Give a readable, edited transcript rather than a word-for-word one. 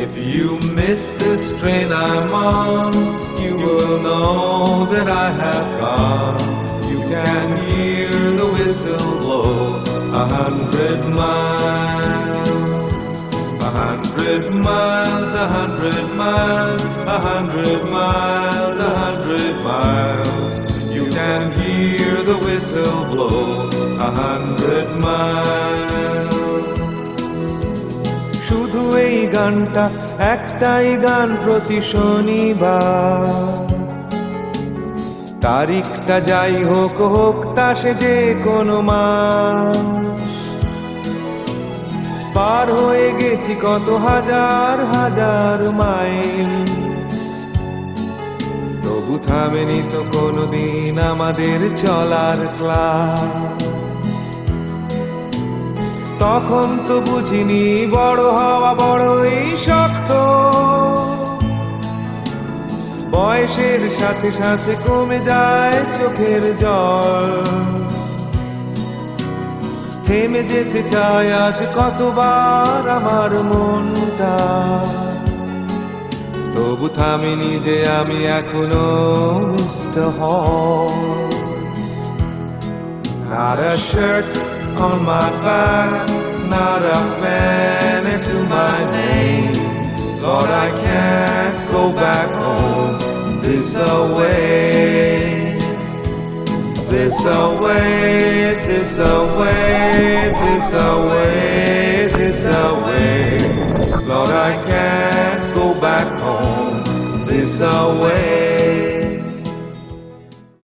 If you miss this train I'm on, you will know that I have gone. You can hear the whistle blow 100 miles, 100 miles, 100 miles, 100 miles, 100 miles. You can hear the whistle blow 100 miles. শুধু এই গানটা একটাই গান প্রতি শনিবার, তারিখটা যাই হোক হোক তা সে যে কোনো মাস। পার হয়ে গেছি কত হাজার হাজার মাইল, তবু থামেনি তো কোনোদিন আমাদের চলার ক্লাস। তখন তো বুঝিনি বড় হওয়া বড়ই শক্ত, বয়সের সাথে সাথে কমে যায় চোখের জল। থেমে যেতে চায় আজ কতবার আমার মনটা, তবু থামিনি যে আমি এখনো মিস্টার হল। Not a shirt on my back, not a pen to my name. Lord, I can't go back home this away, this away, this away, this away.